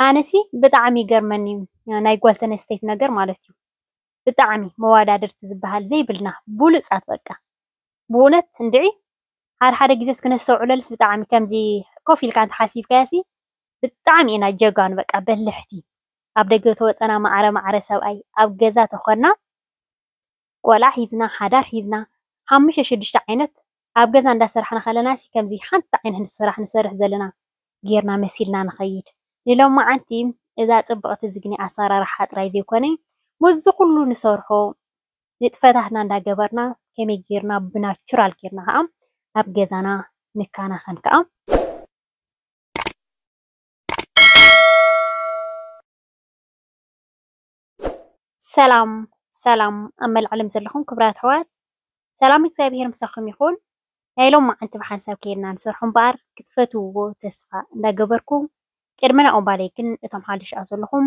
ኣነሲ ብጣዕሚ ይገርመኒ ናይ ጓል ተነስተይቲ ነገር ማለት እዩ ብጣዕሚ መዋዳድርቲ ዝበሃል ዘይብልና ብሉፃት በቃ ብእውነት እንድዒ ሓደ ግዜ ክነስተውዕለልስ ብጣዕሚ ከምዚ ኮፍ ኢልካ እንተሓሲብካያሲ ብጣዕሚ ኢና ጀጋኑ በቃ በልሕቲ ኣብ ደገ ተወፀና ማዕረ ሰብኣይ ኣብ ገዛ ተኾና ቆልዓ ሒዝና ሓዳር ሒዝና 5-6 ዓይነት ኣብ ገዛ እንዳሰርሕና ከለናሲ ከምዚ ሓንቲ ዓይነት ስራሕ ንሰርሕ ዘለና ጌርና መሲልና ንኸይድ ንሎማዓንቲ እዛ ፅብቕቲ ዝግኒ ኣሰራርሓ ጥራይ ዘይኮነ መዚ ኩሉ ንሰርሖ ንጥፈታትና እንዳገበርና ከመይ ጌርና ብናቹራል ጌርና ከዓ ኣብ ገዛና ንካናኸን ከዓ ሰላም ኣብ መልዓለም ዘለኹም ክብራት ኣሕዋት ሰላም እግዚአብሔር ምሳኹም ይኹን ናይ ሎማዓንቲ ብሓንሳብ ከይድና ንሰርሖ እምበር ክትፈትውዎ ተስፋ እንዳገበርኩም ቅድመና እምባለይ ግን እቶም ሓድሽ ዘለኹም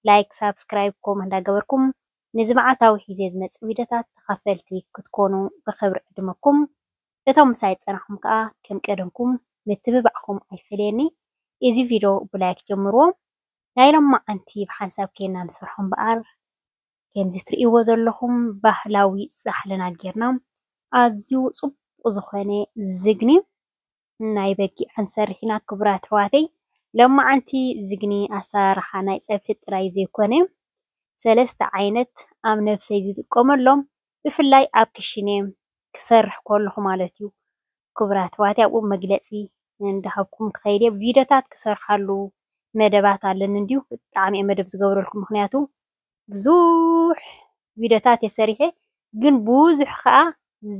ላይክ ሳብስክራይብ ኮመንት እንዳገበርኩም ንዝመዓልታዊ ሒዜ ዝመፅእ ቪድዮታት ተኸፈልቲ ክትኮኑ ብክብሪ ዕድመኩም እቶም ምሳይ ፀናኹም ከዓ ከም ቀደምኩም ምትብባዕኩም ኣይፍለየኒ እዚ ቪድዮ ብላይክ ጀምርዎ ናይ ሎማዓንቲ ብሓንሳብ ከይድና ንሰርሖ እምበር ከምዚ ትርእይዎ ዘለኹም ባህላዊ ፃሕልና ጌርና ኣዝዩ ፅቡቕ ዝኾነ ዝግኒ ናይ በጊዕ ክንሰርሕ ኢና ክቡራት ኣሕዋተይ ሎማዓንቲ ዝግኒ ኣሰራርሓ ናይ ፀብሒ ጥራይ ዘይኮነ 3 ዓይነት ኣብ ነፍሰይ ዝጥቀመሎም ብፍላይ ኣብ ክሽነ ክሰርሕ ከለኹ ማለት እዩ ክቡራት ኣሕዋተይ ኣብኡ መግለፂ እንዳሃብኩም ክኸይድ ቪድዮታት ክሰርሓሉ መደባት ኣለኒ እንዲሁ ብጣዕሚ መደብ ዝገብረልኩም ምክንያቱ ብዙሕ ቪድዮታት የሰሪሐ ግን ብዙሕ ከዓ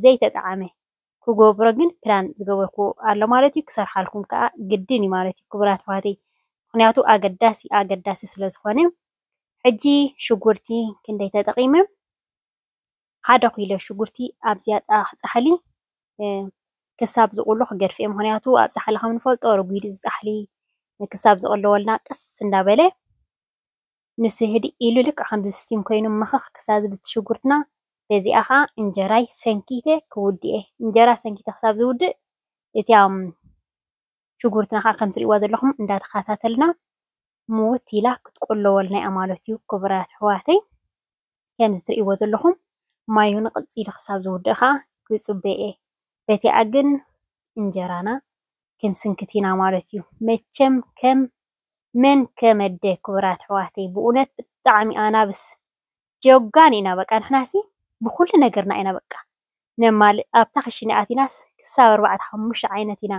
ዘይተጣዓመ ክገብሮ ግን ፕላን ዝገበርኩ ኣሎ ማለት እዩ ክሰርሓልኩም ከዓ ግድን እዩ ማለት እዩ ክቡራት ኣሕዋተይ ምክንያቱ ኣገዳሲ ስለ ዝኾነ ሕጂ ሽጉርቲ ክንደይ ተጠቒመ 1 ኪሎ ሽጉርቲ ኣብ ዝያጣ ፃሕሊ ክሳብ ዝቁሉ ክገድፍየ ምክንያቱ ኣብ ፃሕሊ ከም ንፈልጦ ረጒድ ፃሕሊ ክሳብ ዝቕለወልና ቀስ እንዳበለ ንሱ ህድእ ኢሉ ልክ ከም ስቲም ኮይኑ መኸኽ ክሳብ ዝብል ሽጉርትና በዚኣ ከዓ እንጀራይ ሰንኪተ ክውድእ እንጀራ ሰንኪተ ክሳብ ዝውድእ እቲ ሽጉርትና ከዓ ከም ትርእይዋ ዘለኹም እንዳተኸታተልና ምውት ኢላ ክትቆለወልና እያ ማለት እዩ ክቡራት ኣሕዋተይ ከምዚ ትርእይዎ ዘለኹም ማዩ ንቕፂሉ ክሳብ ዝውድእ ከዓ ክፅበየ በቲኣ ግን እንጀራና ክንስንክት ኢና ማለት እዩ መቸም ከም መን ከመደ ክቡራት ኣሕዋተይ ብእውነት ብጣዕሚ ኣናብስ ጀጋን ኢና በቃ ንሕናሲ ብኩሉ ነገርና ኢና በቃ ነማልእ ኣብታ ክሽነ ኣቲናስ ክሳብ 4-5 ዓይነት ኢና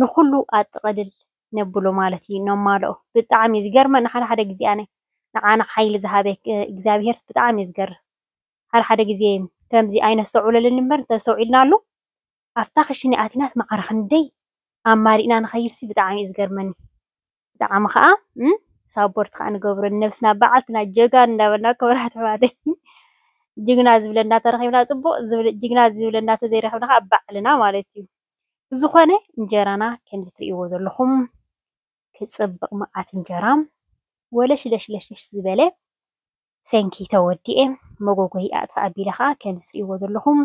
ንኩሉ ኣጥቕልል ነብሎ ማለት እዩ ነማልኦ ብጣዕሚ ዝገርመኒ ሓደ ግዜ ኣነ ንዓና ሓይሊ ዝሃበ እግዚኣብሔርስ ብጣዕሚ ዝገርም ሓደ ግዜ ከምዚ ኣይነስተውዕለልን እምበር ተስተውዒልናሉ ኣብታ ክሽነ ኣቲናስ ማዕረ ክንደይ ኣማሊእና ንኸይድሲ ብጣዕሚ ዝገርመኒ ብጣዕሚ ከዓ ሳፖርት ከዓ ንገብሮ ነብስና በዓልትና ጀጋን እንዳበልና ክቡራት ኣሕዋተይ ጅግና ዝብለና ተረኺብና ፅቡቕ ጅግና ዝብለና ተዘይረኺብና ከዓ ባዕልና ማለት እዩ ዝኾነ እንጀራና ከምዚ ትርእይዎ ዘለኹም ክፅብቕ መዓት እንጀራ ወለሽለሽለሽ ዝበለ ሰንኪተ ወዲኤ መጎጎይ ኣጥፋ ኣቢለ ከዓ ከምዚ ትርእይዎ ዘለኹም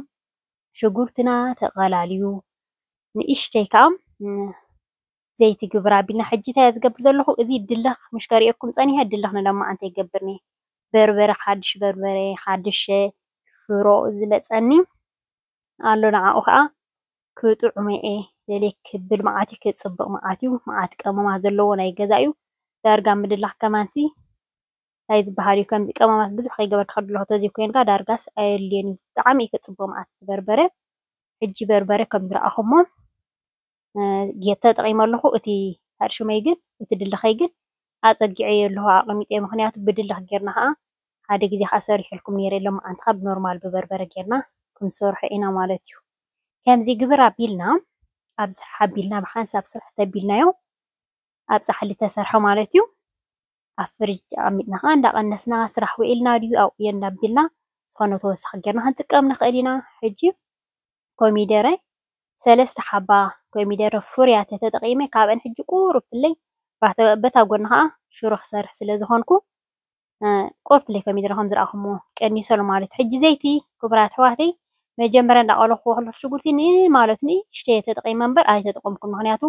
ሽጉርትና ተቐላልዩ ንእሽተይ ከዓ ዘይቲ ግብራ ኣቢልና ሕጂ እንታይ ዝገብር ዘለኹ እዚ ድልኽ ምሽ ከሪአኩም ፀኒሐ ድልኽ ንሎማዓንቲ ይገብርኒ በርበረ ሓድሽ በርበረ ሓድሽ ሽሮ ዝመፀኒ ኣሎ ንዓኡ ከዓ ክጥዑመ ዘልክ ክብል መዓት ክፅብቕ መዓት እዩ መዓት ቀመማት ዘለዎ ናይ ገዛ እዩ ዳርጋ ምድላኽ ከማንሲ እንታይ ዝበሃል እዩ ከምዚ ቀመማት ብዙሕ ከይገበርካ ከድልኹ ተዘይኮንካ ዳርጋስ ኣየድልየን እዩ ብጣዕሚ እዩ ክፅብቕ መዓት በርበረ ሕጂ በርበረ ከም ዝረኣኹሞ ተጠቒመ ኣለኹ እቲ ታርሽመይ ግን እቲ ድልኸይ ግን ኣፀጊዐየ ኣለኹ ኣቐሚጠ ምክንያቱ ብድልኽ ጌርና ከዓ ሓደ ግዜ ከዓ ሰሪሐልኩም ነይረ ሎማዓንቲ ከዓ ብኖርማል ብበርበረ ጌርና ክንሰርሖ ኢና ማለት እዩ ከምዚ ግብር ኣቢልና ኣብዚ ሓቢልና ብሓንሳብ ስራሕ ተቢልናዮ ኣብ ፃሕሊ ተሰርሐ ማለት እዩ ኣብ ፍርጅ ኣቐሚጥና ከዓ እንዳቐነስና ስራሕ ውዒልና ድዩ ኣብኡ እንዳቢልና ዝኾነ ተወሳኺ ጌርና ክንጥቀም ንኽእል ኢና ሕጂ ኮሚደረ 3 ሓባ ኮሚደረ ፍሩያት ተጠቒመ ካብአን ሕጂ ቁሩብትለይ በታ ጎና ከዓ ሽሮ ክሰርሕ ስለ ዝኾንኩ ቆርብትለይ ኮሚደረ ከም ዝረኣኹሞ ቀኒሰሉ ማለት ሕጂ ዘይቲ ክቡራት ኣሕዋተይ መጀመርያ እንዳቐለኹ ከለኹ ሽጉርቲ ማለት ንእሽተይ ተጠቒመ እምበር ኣይተጠቐምኩን ምክንያቱ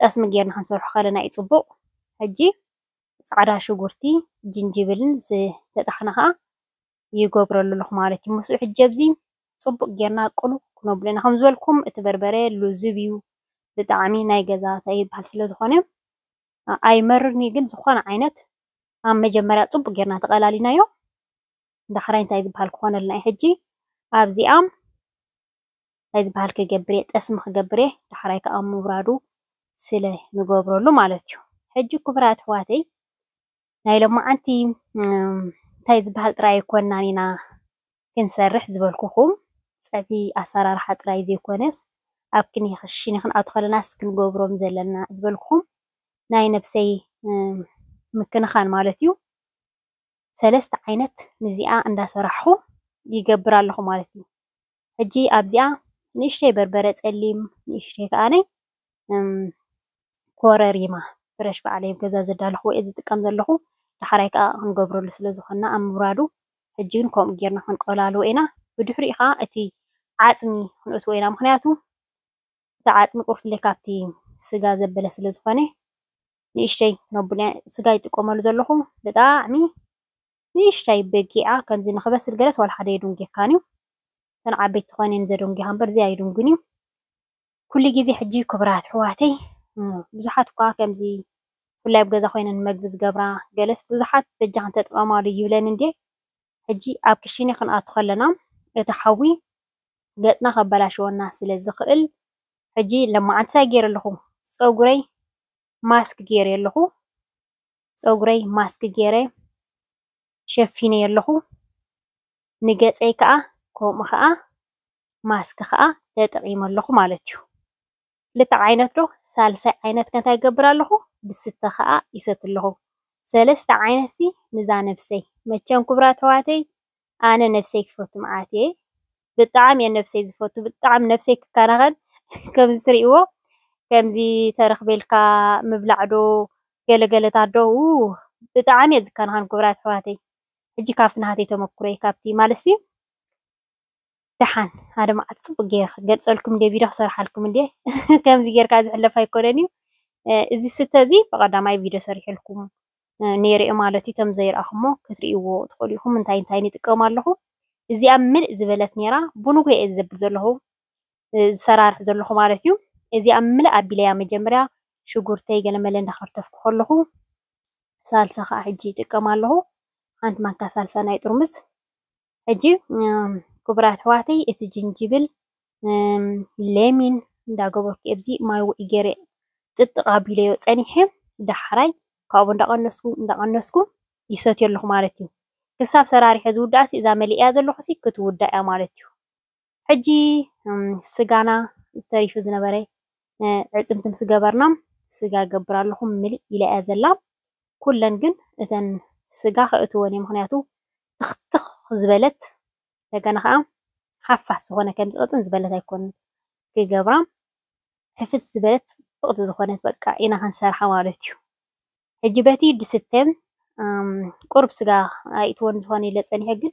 ጠስሚ ጌርና ክንሰርሖ ከለና እዩ ፅቡቕ ሕጂ صعدا شغورتي جنجبلن تطحنها يغبرلو لخ مالتي مسو حجبزي صبق جرنا قلو كنبلنا هم زولكم اتبربره لوزبيو بطعمي ناي غزا تاي بحال ስለዝኾነ ኣይመርኒ ግን ዝኾነ ዓይነት ኣብ መጀመርያ ጽቡቕ ጌርና ተቀላሊናዮ ዳሕራይ እንታይ ዝበሃል ክኾነልና ሕጂ ኣብዚኣ እንታይ ዝበሃል ክገብር ጠስም ክገብር ዳሕራይ ከዓ ምብራዱ ስለ ንገብረሉ ማለት እዩ ሕጂ ክብራት ሕዋተይ ናይ ሎማዓንቲ እንታይ ዝበሃል ጥራይ ኮናን ኢና ክንሰርሕ ዝበልኩኹም ፀቢ ኣሰራርሓ ጥራይ ዘይኮነስ ኣብ ክኒ ክሽኒ ክንኣትኸለናስ ክንገብሮም ዘለና ዝበልኩኹም ናይ ነፍሰይ ምክንኻን ማለት እዩ ሰለስተ ዓይነት ንዚኣ እንዳሰራሕኹ ይገብር ኣለኹ ማለት እዩ ሕጂ ኣብዚኣ ንእሽተይ በርበረ ፀሊም ንእሽተይ ከኣነይ ኮረሪማ ፍረሽ በዓለይ ገዛ ዘዳለኹ ወይ ዝጥቀም ዘለኹ ዳሕራይ ከዓ ክንገብረሉ ስለዝኾና ኣብ ምብራዱ ሕጂ ግን ከምኡ ጌርና ክንቀላልዎ ኢና ብድሕሪኡ ከዓ እቲ ዓፅሚ ክንእትዎ ኢና ምክንያቱ እቲ ዓፅሚ ቁርትለይ ካብቲ ስጋ ዘበለ ስለዝኾነ ንእሽተይ ነቡና ስጋ ይጥቀመሉ ዘለኹ ብጣዕሚ ንእሽተይ በጊዓ ከምዚ ንኽበስል ገለስ ዋላ ሓደ የድንጌካን እዩ ተን ዓበይቲ ኮነን ዘደንጌኻ እምበር እዚ ኣይድንግን እዩ ኩሉ ግዜ ሕጂ ክብራት ሕዋተይ ብዙሓት እኳ ከምዚ ብፍላይ ኣብ ገዛ ኮይነን መግቢ ዝገብራ ገለስ ብዙሓት በጃ ክንተጥቀማሉ ይብለን እንዴ ሕጂ ኣብ ክሽነ ክንኣቱ ከለና እቲ ሓዊ ገፅና ከበላሽወና ስለ ዝኽእል ሕጂ ለማዓንቲ እንታይ ገይረ ኣለኹ ፀጉረይ ማስክ ገይረ ኣለኹ ፀጉረይ ማስክ ገይረ ሸፊነ ኣለኹ ንገፀይ ከዓ ከምኡ ከዓ ማስክ ከዓ ተጠቒመ ኣለኹ ማለት እዩ ክልተ ዓይነት ዶ ሳልሳይ ዓይነት ከንታይ ይገብር ኣለኹ ብስተ ከዓ ይሰት ኣለኹ ሰለስተ ዓይነት ሲ ንዛ ነፍሰይ መቸም ክብራት ሕዋተይ ኣነ ነፍሰይ ክፈቱ መዓት እየ ብጣዕሚ እየ ነፍሰይ ዝፈቱ ብጣዕሚ ነፍሰይ ክከናኸን ከምዚ ትሪእዎ ከምዚ ተረኽቤልካ ምብላዕ ዶ ገለገለታት ዶ ብጣዕሚ እየ ዝከናኸን ክብራት ሕዋተይ ሕጂ ካብቲ ናተይ ተመክሮ ካብቲ ማለሲ ደሓን ሓደ መዓልቲ ፅቡቅ ጌረ ክገልፀልኩም እንደ ቪድዮ ክሰርሓልኩም እንደ ከምዚ ጌርካ ዝሕለፍ ኣይኮነን እዩ እዚ ስተ እዚ ብቐዳማይ ቪድዮ ሰሪሕልኩም ነይረ ማለት እዩ ተም ዘይረኣኹሞ ክትርእይዎ ትኽእሉ ኢኹም እንታይ እንታይ ንጥቀም ኣለኹ እዚኣ ምልእ ዝበለት ነይራ ብንጉ እየ ዝዘብል ዘለኹ ዝሰራርሕ ዘለኹ ማለት እዩ እዚኣ ምልእ ኣቢለያ መጀመርያ ሽጉርተይ ገለመለ እንዳኸርተፍኩ ከለኹ ሳልሳ ከዓ ሕጂ ይጥቀም ኣለኹ ሓንቲ ማንካ ሳልሳ ናይ ጥርሙዝ ሕጂ ክብራት ሕዋተይ እቲ ጅንጅብል ሌሚን እንዳገበርኩ ኣብዚ ማይ ውዒ ገይረ ጥጥቕ ኣቢለዮ ፀኒሐ ዳሕራይ ካብኡ እንዳቐነስኩ ይሰትዮ ኣለኹ ማለት እዩ ክሳብ ሰራሪሐ ዝውዳእሲ እዛ መሊእያ ዘለኹ ሲ ክትውዳእ እያ ማለት እዩ ሕጂ ስጋና ዝተሪፉ ዝነበረ ዕፅምቲ ምስ ገበርና ስጋ ገብር ኣለኹ ምልእ ኢላ እያ ዘላ ኩለን ግን እተን ስጋ ከእትወን እየ ምክንያቱ ትኽትኽ ዝበለት እንደገና ከዓ ሓፋስ ዝኾነ ከም ዝቕጥን ዝበለት ኣይኮነን ክገብራ ሕፍስ ዝበለት ፅብቕቲ ዝኾነት በቃ ኢና ክንሰርሓ ማለት እዩ ሕጂ በቲ ድስተ ቁርብ ስጋ ኣይእትዎን ዝኾነ ኢለ ፀኒሐ ግን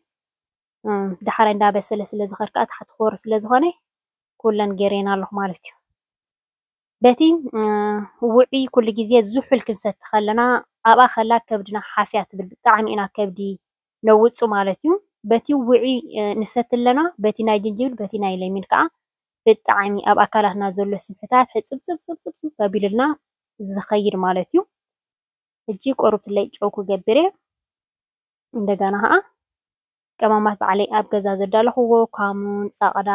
ዳሕራይ እንዳበሰለ ስለ ዝኸድ ከዓ ታሕቲ ክወር ስለ ዝኾነ ኩለን ገይረና ኣለኹ ማለት እዩ በቲ ውዒ ኩሉ ግዜ ዝሑል ክንሰቲ ከለና ኣብኣ ከላ ከብድና ሓፍያ ትብል ብጣዕሚ ኢና ከብዲ ነውፁ ማለት እዩ በቲ ውዒ ንሰቲ ኣለና በቲ ናይ ጅንጅብል በቲ ናይ ለሚን ከዓ ብጣዕሚ ኣብ ኣካላትና ዘሎ ስብሕታት ሕፅብፅብፅብፅብ ከቢሉልና ዝኸይድ ማለት እዩ ሕጂ ቆርብትለይ ጨው ክገብር እየ እንደገና ከዓ ቀማማት በዓለይ ኣብ ገዛ ዘዳለኽዎ ካሙን ፃቕዳ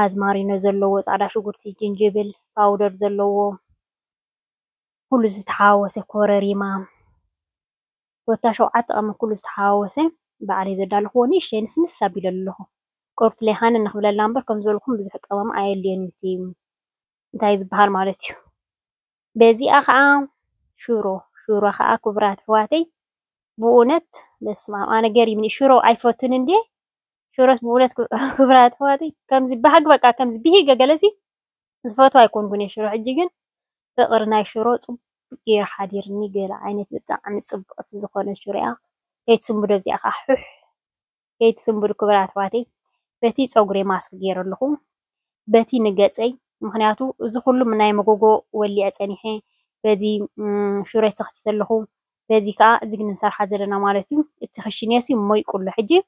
ኣዝማሪኖ ዘለዎ ፃዕዳ ሽጉርቲ ጅንጅብል ፓውደር ዘለዎ ኩሉ ዝተሓዋወሰ ኮረሪማ ወታ ሸውዓተ ቀመም ኩሉ ዝተሓዋወሰ በዓለይ ዘዳለኽዎ ንእሽተይ ንስንስ ኣቢለ ኣለኹ ቆርብትለይ ሃነ ንኽብለላ እምበር ከም ዝበልኩም ብዙሕ ቀመም ኣየድልየን እቲ እንታይ ዝበሃል ማለት እዩ በዚኣ ከዓ ሽሮ ከዓ ክብራት ሕዋተይ ብእውነት በስመ ኣብ ኣነ ገሪምኒ ሽሮ ኣይፈቱን እንዴ ሽሮስ ብእውነት ክብራት ሕዋተይ ከምዚ ባህግ በቃ ከምዚ ብሂገ ገለሲ ዝፈቱ ኣይኮንኩን እየ ሽሮ ሕጂ ግን ፍቕሪ ናይ ሽሮ ፅቡቅ ጌሩ ሓዲርኒ ገለ ዓይነት ብጣዕሚ ፅብቕቲ ዝኾነት ሽሮ እያ ከይትስንብዶ እዚኣ ከዓ ሑሕ ከይትስንብዱ ክብራት ሕዋተይ በቲ ፀጉረይ ማስክ ገይረ ኣለኹ በቲ ንገፀይ ምክንያቱ እዚ ኩሉ ናይ መጎጎ ወሊዐ ፀኒሐ بزي شوري سختي سلخو بزي كا زين نسرح زلنا مالتي اتخشنيسي موي كله حجي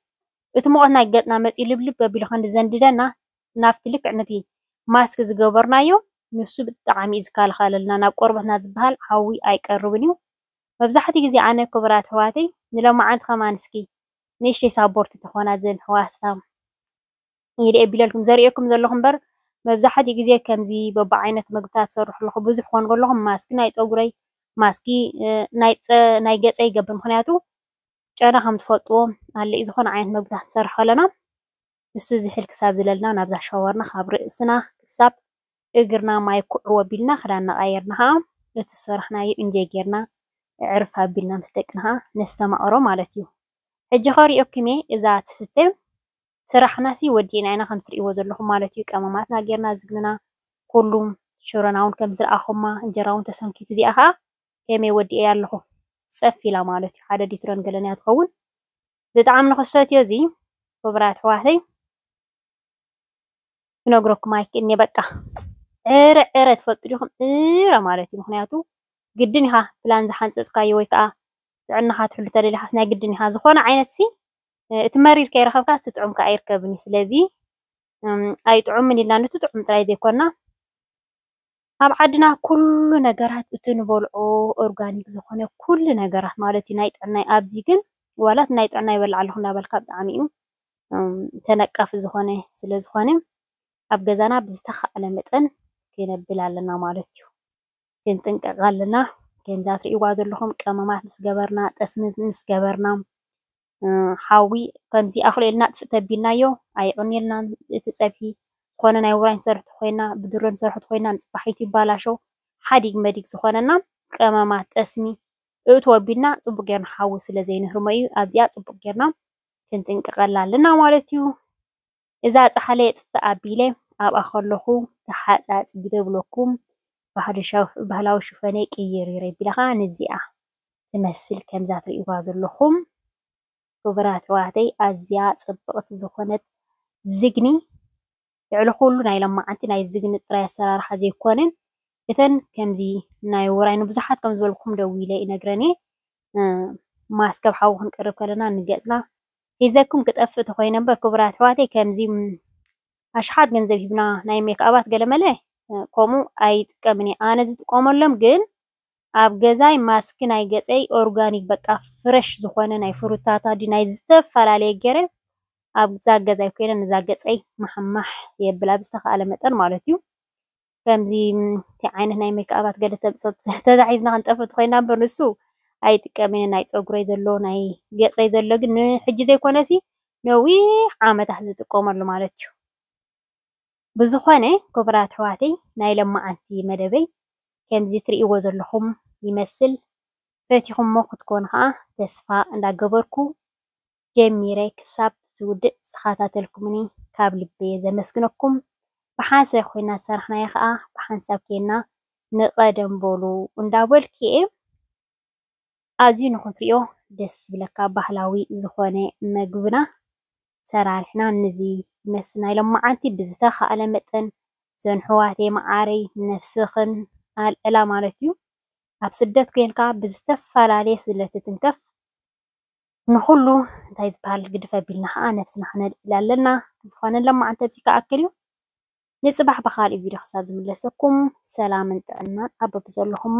اتمقنا قلنا مصي لبلب ببيلو خند زنددنا نافتلك عنتي ماسك زغبرنايو نسو بطعامي زكال خاللنا ناب قربتنا زبحال حوي ايقربنيو مبزحتي غزي انا كبرات حواتي نلما عند خمانسكي نيشتي سابورت تخونا زين حواسام يدي بيلكم زريكم زلهم بر مبزحتي غزي كمزي ببع عينت مغبطات سرح لخو بزح كون لهم ماسك ناي صغري ماسكي ناي ገጸይ ይገብር ምክንያቱ ጨና ከም ትፈልጥዎ አለ ዝኾነ ዓይነት መግብታት ንሰርሕ ከለና ንሱ ዝሕል ክሳብ ዝለልና ናብዛ ሻወርና ካብ ርእስና ክሳብ እግርና ማይ ኩዕዎ ቢልና ክዳንና ቀይርና እቲ ስራሕናዮ እንጀ ጌርና ዕርፍ አቢልና ምስ ደቅና ነስተማቕሮ ማለት እዩ ሕጂ ኸሪኦክሜ እዛ ትስተ ስራሕናሲ ወዲና ኢና ከም ትሪእዎ ዘለኹም ማለት እዩ ቀመማትና ጌርና ዝግንና ኩሉም ሽሮናውን ከም ዝረአኹማ እንጀራውን ተሰንኪት እዚኣ ከዓ ከመይ ወዲአ ኣለኹ ፀፊላ ማለት እዩ ሓደ ሊትሮን ገለና ትኸውን ብጣዕሚ ንኽሰትዮ እዚ ክቡራት ኣሕዋተይ ክነግረኩም ኣይክእልኒ በቃ ዕረ ትፈልጡ ዲኹም ዕረ ማለት እዩ ምክንያቱ ግድን ኢኻ ፕላን ዝሓንፀፅካዮ ወይ ከዓ ጥዕናኻ ትሕሉ ተደሊኻስ ናይ ግድን ኢኻ ዝኾነ ዓይነት ሲ እቲ መሪር ከይረኸብካ ትጥዑምካ ኣይርከብን ስለዚ ኣይጥዑምን ኢልና ነቲ ጥዑም ጥራይ ዘይኮና ኣብ ዓድና ኩሉ ነገራት እቲ ንበልዖ ኦርጋኒክ ዝኾነ ኩሉ ነገራት ማለት እዩ ናይ ጥዕናይ ኣብዚ ግን ዋላት ናይ ጥዕና ይበልዕ ኣለኹ እንዳበልካ ብጣዕሚ እዩ ተነቃፊ ዝኾነ ስለ ዝኾነ ኣብ ገዛና ብዝተኸኣለ መጠን ክነብል ኣለና ማለት እዩ ክንጥንቀቕ ኣለና ከምዛ ትሪእዋ ዘለኹም ቀመማት ምስ ገበርና ጠስሚ ምስ ገበርና ሓዊ ከምዚ ኣኽሎ ኢልና ጥፍእ ተቢልናዮ ኣይቕኒልና እቲ ፀብሒ ኮነ ናይ ውራይ ንሰርሕቲ ኮይና ብድሮ ንሰርሕቲ ኮይና ንፅባሒት ይባላሾ ሓዲግ መዲግ ዝኾነና ቀመማት ጠስሚ እቱ ወቢልና ፅቡቅ ጌርና ሓዊ ስለ ዘይንህርሞ እዩ ኣብዚኣ ፅቡቅ ጌርና ክንጥንቀቐላ ኣለና ማለት እዩ እዛ ፃሕለ የጥፍእ ኣቢለ ኣብኣ ከለኹ ተሓፃፅቢ ደብለኩም ባህላዊ ሽፈነ ቅይር ይብለኻ ነዚኣ ትመስል ከምዛ ትሪእዋ ዘለኹም ክቡራት ኣሕዋተይ ኣዝያ ፅብቕቲ ዝኾነት ዝግኒ ልዕሊ ኩሉ ናይ ለማዓንቲ ናይ ዝግኒ ጥራይ ኣሰራርሓ ዘይኮነን እተን ከምዚ ናይ ውራይ ንብዙሓት ከም ዝበልኩም ደው ኢለ ይነግረኒ ማስከብ ሓዊ ክንቀርብ ከለና ንገፅና ሒዘኩም ክጠፍእ ተኮይነ እምበር ክቡራት ኣሕዋተይ ከምዚ ኣሽሓት ገንዘብ ሂብና ናይ ሜክኣባት ገለመለ ከምኡ ኣይጥቀምን እየ ኣነ ዝጥቀመሎም ግን ኣብ ገዛይ ማስክ ናይ ገፀይ ኦርጋኒክ በቃ ፍረሽ ዝኾነ ናይ ፍሩታታ ዲ ናይ ዝተፈላለየ ገይረ ኣብዛ ገዛይ ኮይነ ነዛ ገፀይ ማሕማሕ የብል ኣብ ዝተኸኣለ መጠን ማለት እዩ ከምዚ እቲ ዓይነት ናይ ሜክኣባት ገለ ተዛሒዝና ክንጠፍእ ተኮይና እምበር ንሱ ኣይጥቀምን ናይ ፀጉረይ ዘሎ ናይ ገፀይ ዘሎ ግን ንሕጂ ዘይኮነሲ ነዊሕ ዓመታት ዝጥቀመሉ ማለት እዩ ብዝኾነ ክቡራት ኣሕዋተይ ናይ ለማዓንቲ መደበይ ከምዚ ትሪእዎ ዘለኹም ይመስል ፈቲኹሞ ክትኮኑ ከዓ ተስፋ እንዳገበርኩ ጀሚረ ክሳብ ዝውድእ ዝኸታተልኩምኒ ካብ ልበየ ዘመስግነኩም ብሓንሳብ ኮይና ዝሰርሕናዮ ከዓ ብሓንሳብ ኬና ንቐደም በሉ እንዳበልክየ ኣዝዩ ንኽትሪኦ ደስ ዝብለካ ባህላዊ ዝኾነ መግብና ሰራርሕና ነዚ ይመስል ናይ ለማዓንቲ ብዝተኸኣለ መጠን ዘን ኣሕዋተይ ማዓረይ ነፍስኽን ኣልዕላ ማለት እዩ ኣብ ስደት ኮንካ ብዝተፈላለየ ስለቲ ትንከፍ ንኩሉ እንታይ ዝበሃል ግድፈ ኣቢልና ከዓ ነፍስና ክነልዕል ኣለና ዝኾነ ለማዓንቲ ኣብዚ ከኣክል እዩ ንፅባሕ ብካሊእ ቪድዮ ክሳብ ዝምለሰኩም ሰላምን ጥዕናን ኣብ በብዘለኹሞ